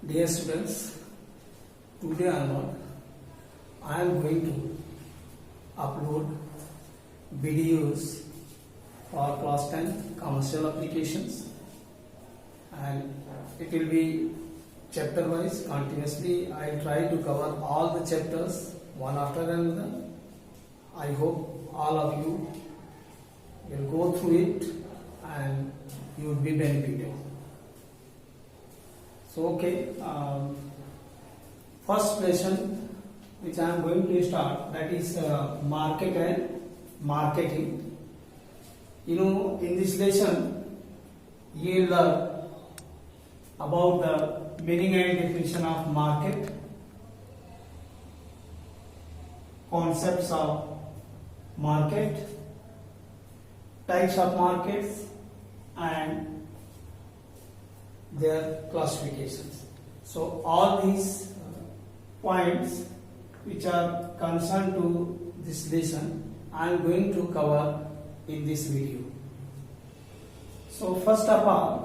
Dear students, today onward I am going to upload videos for class 10 commercial applications, and it will be chapter wise continuously. I try to cover all the chapters one after another. I hope all of you will go through it and you will be benefited. So okay, first lesson which I am going to start, that is market and marketing. You know, in this lesson you will learn about the meaning and definition of market, concepts of market, types of markets and their classifications. So all these points which are concerned to this lesson I am going to cover in this video. So first of all,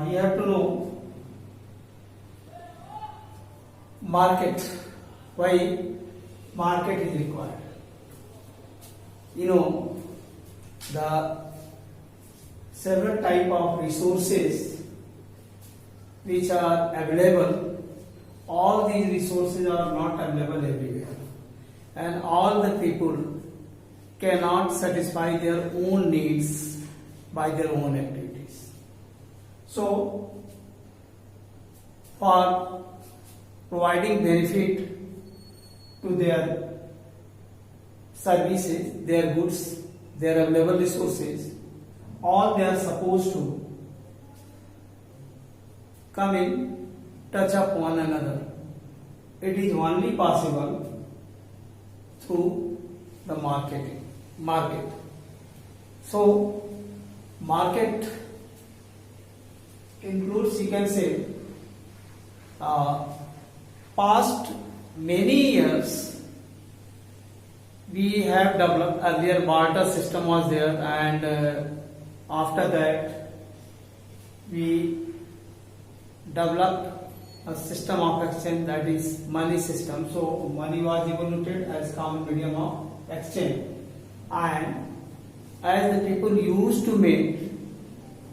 you have to know market. Why market is required? You know, the several type of resources which are available, all these resources are not available everywhere, and all the people cannot satisfy their own needs by their own activities. So for providing benefit to their services, their goods, their available resources, all they are supposed to come in touch of one another. It is only possible through the market. So market includes, you can say, past many years we have developed. Earlier barter system was there, and after that we developed a system of exchange, that is money system. So money was evolved as common medium of exchange, and as the people used to meet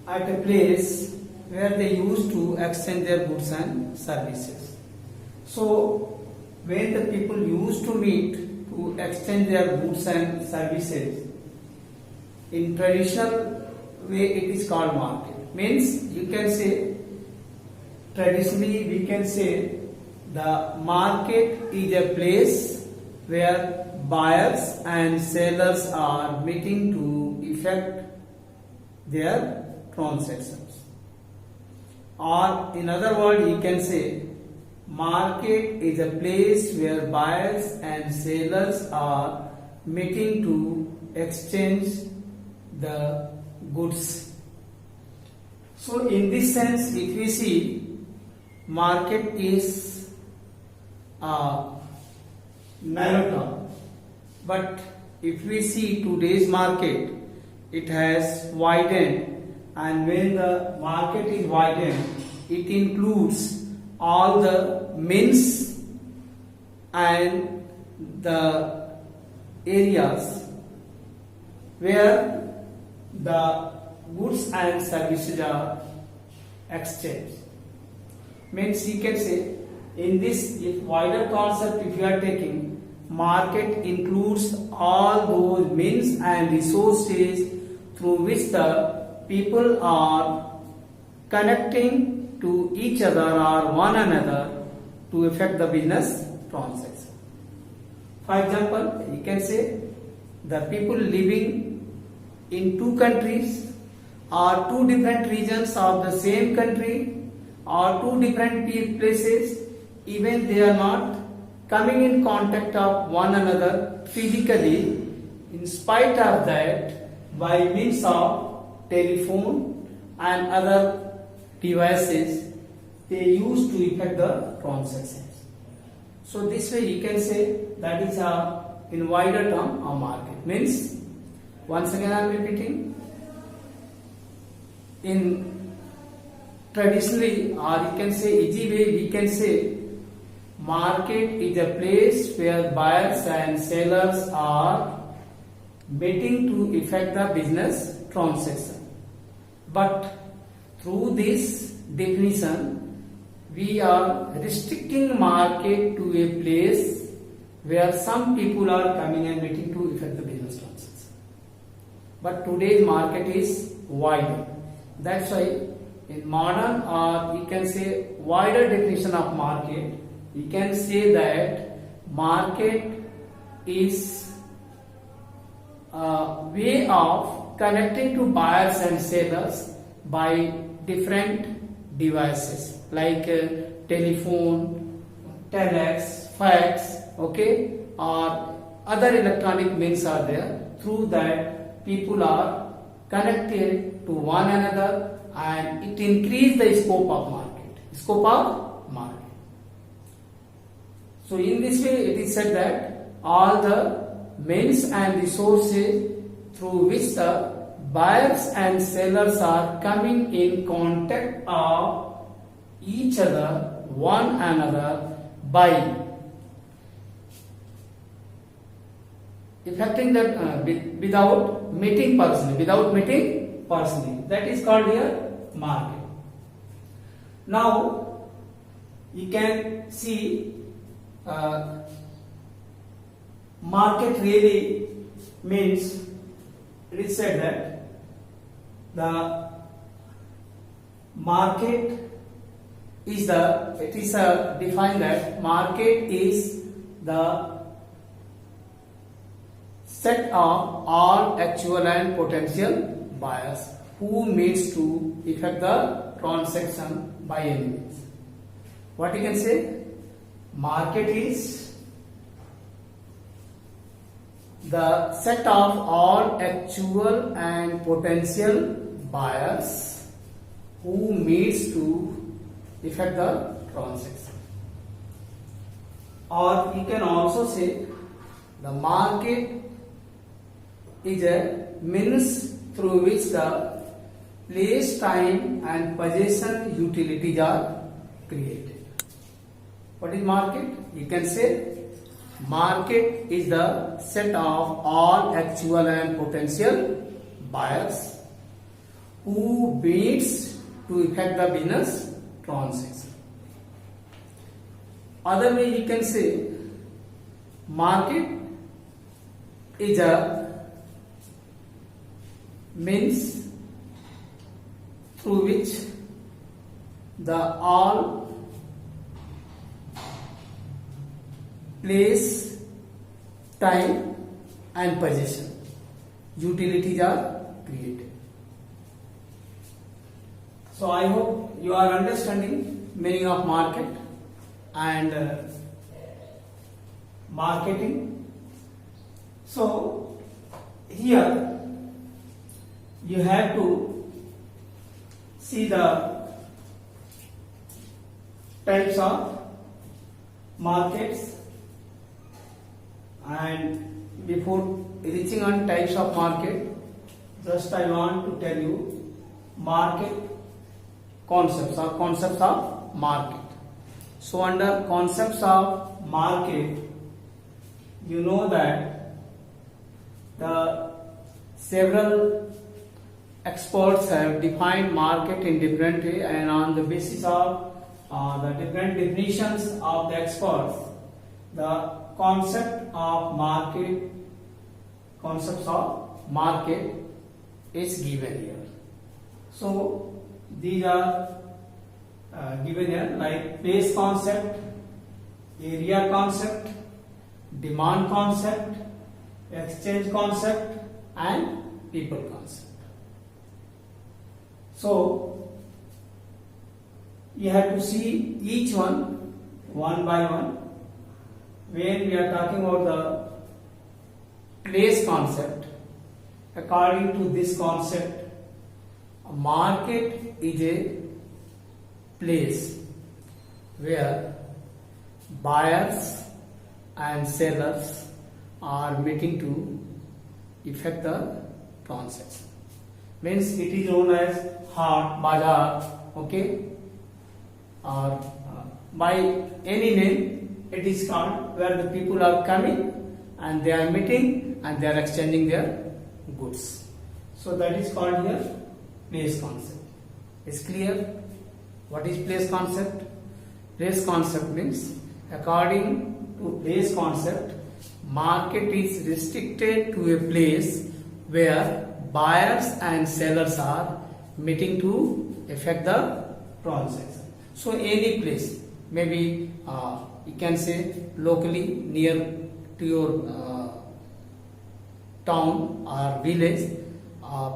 at a place where they used to exchange their goods and services. So when the people used to meet to exchange their goods and services, in traditional way it is called market. Means you can say, traditionally we can say the market is a place where buyers and sellers are meeting to effect their transactions. Or in other words, you can say market is a place where buyers and sellers are meeting to exchange the goods. So in this sense, if we see, market is a narrow term, but if we see today's market, it has widened, and when the market is widened, it includes all the means and the areas where the goods and services are exchanged. Means you can say, in this wider concept, if you are taking, market includes all those means and resources through which the people are connecting to each other or one another to effect the business transaction. For example, you can say the people living in two countries or two different regions of the same country or two different places, even they are not coming in contact of one another physically, in spite of that, by means of telephone and other devices, they used to effect the transactions. So this way you can say that is in wider term a market. Means, once again I am repeating, in traditionally, or you can say easy way, we can say market is a place where buyers and sellers are meeting to effect the business transaction. But through this definition, we are restricting market to a place where some people are coming and meeting to effect the business transaction. But today's market is wider. That's why in modern, or you can say wider definition of market, we can say that market is a way of connecting to buyers and sellers by different devices like telephone, telex, fax, okay, or other electronic means are there. Through that, people are connected to one another, and it increases the scope of market. So in this way, it is said that all the means and resources through which the buyers and sellers are coming in contact of each other, one another, by effecting that without meeting personally. That is called here market. Now you can see market really means, it is said that the market is defined that market is the set of all actual and potential buyers who meets to effect the transaction by any means. What you can say? Market is the set of all actual and potential buyers who meets to effect the transaction. Or you can also say the market is a means through which the place, time and possession utilities are created. What is market? You can say market is the set of all actual and potential buyers who meets to effect the business transaction. Other way you can say market is a means through which the all place, time and possession utilities are created. So I hope you are understanding meaning of market and marketing. So here you have to see the types of markets, and before reaching on types of market, just I want to tell you market concepts of market. So under concepts of market, you know that the several experts have defined market in different way, and on the basis of the different definitions of the experts, the concepts of market is given here. So these are given here like place concept, area concept, demand concept, exchange concept and people concept. So you have to see each one by one. When we are talking about the place concept, according to this concept, a market is a place where buyers and sellers are meeting to effect the transaction. Means it is known as haat, bazaar, okay, or by any name, it is called where the people are coming and they are meeting and they are exchanging their goods. So that is called here place concept. Is clear? What is place concept? Place concept means, according to place concept, market is restricted to a place where buyers and sellers are meeting to effect the transaction. So any place, maybe you can say locally near to your town or village,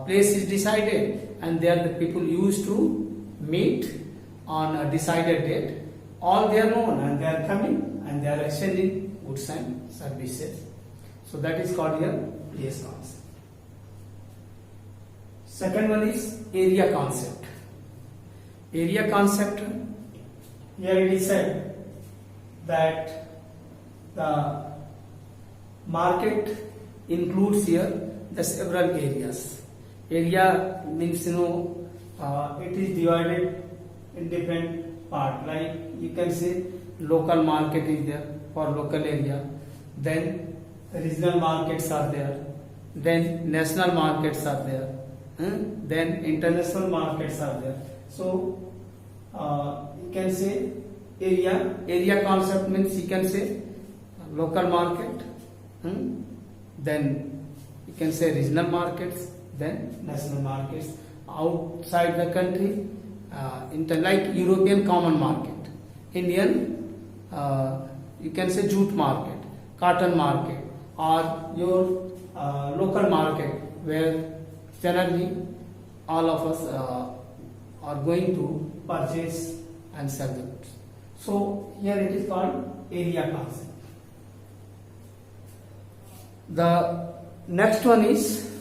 place is decided and there the people used to meet on a decided date. All they are known and they are coming and they are exchanging goods and services. So that is called here place concept. Second one is area concept. Area concept, here it is said that the market includes here the several areas. Area means, it is divided in different part. Like you can say local market is there for local area, then regional markets are there, then national markets are there, then international markets are there. So you can say area concept means you can say local market, then you can say regional markets, then national markets. Outside the country, like European common market, Indian, you can say jute market, cotton market, or your local market where generally all of us are going to purchase and sell the goods. So here it is called area concept. The next one is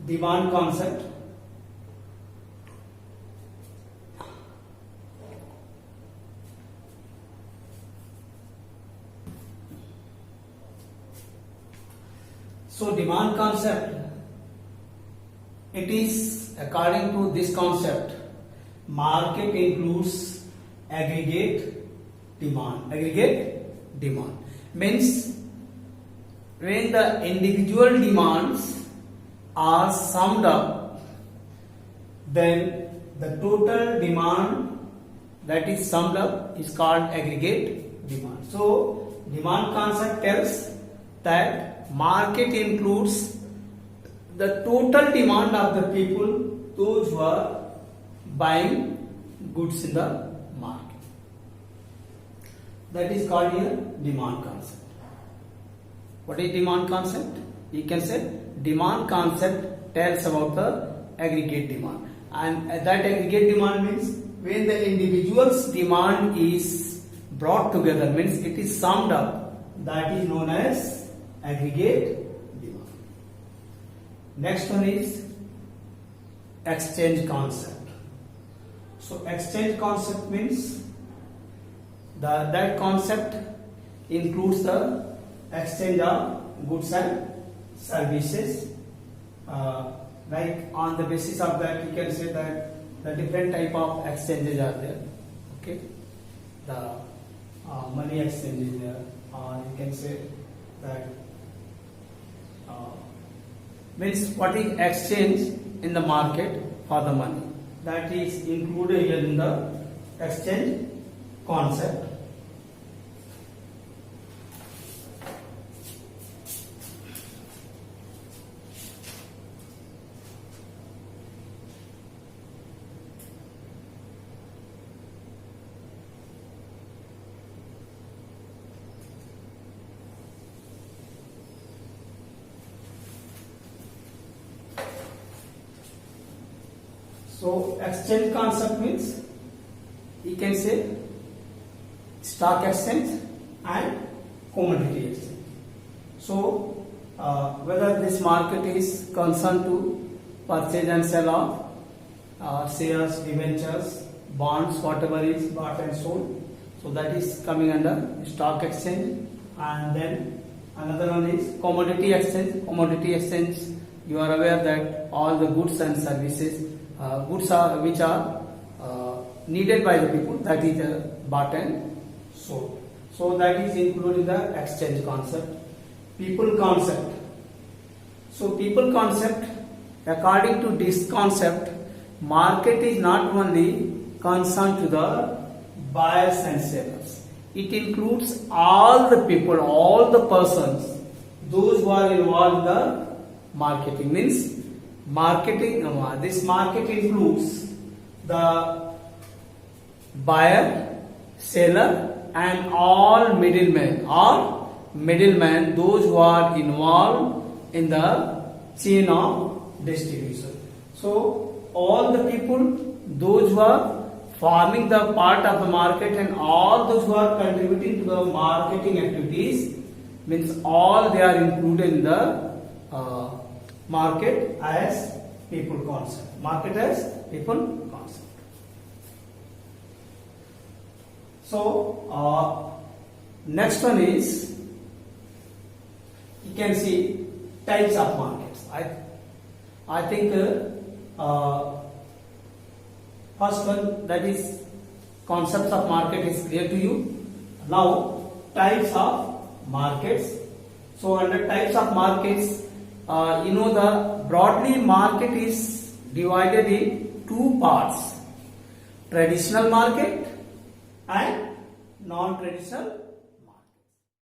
demand concept. So demand concept, it is according to this concept, market includes aggregate demand. Aggregate demand means when the individual demands are summed up, then the total demand that is summed up is called aggregate demand. So demand concept tells that market includes the total demand of the people, those who are buying goods in the market. That is called here demand concept. What is demand concept? You can say demand concept tells about the aggregate demand, and that aggregate demand means when the individual's demand is brought together, means it is summed up, that is known as aggregate demand. Next one is exchange concept. So exchange concept means that concept includes the exchange of goods and services. Like on the basis of that, you can say that the different type of exchanges are there. Okay, the money exchange is there, or you can say that means what is exchange in the market for the money, that is included here in the exchange concept. So exchange concept means you can say stock exchange and commodity exchange. So whether this market is concerned to purchase and sell of shares, debentures, bonds, whatever is bought and sold, so that is coming under stock exchange. And then another one is commodity exchange. Commodity exchange, you are aware that all the goods and services, which are needed by the people, that is bought and sold. So that is included in the exchange concept. People concept. So people concept, according to this concept, market is not only concerned to the buyers and sellers. It includes all the people, all the persons, those who are involved in the marketing. Means marketing, this market includes the buyer, seller, and all middlemen, those who are involved in the chain of distribution. So all the people, those who are forming the part of the market, and all those who are contributing to the marketing activities, means all they are included in the market as people concept. Market as people concept. So next one is, you can see types of markets. I think first one, that is concepts of market, is clear to you. Now types of markets. So under types of markets, the broadly market is divided in two parts: traditional market and non-traditional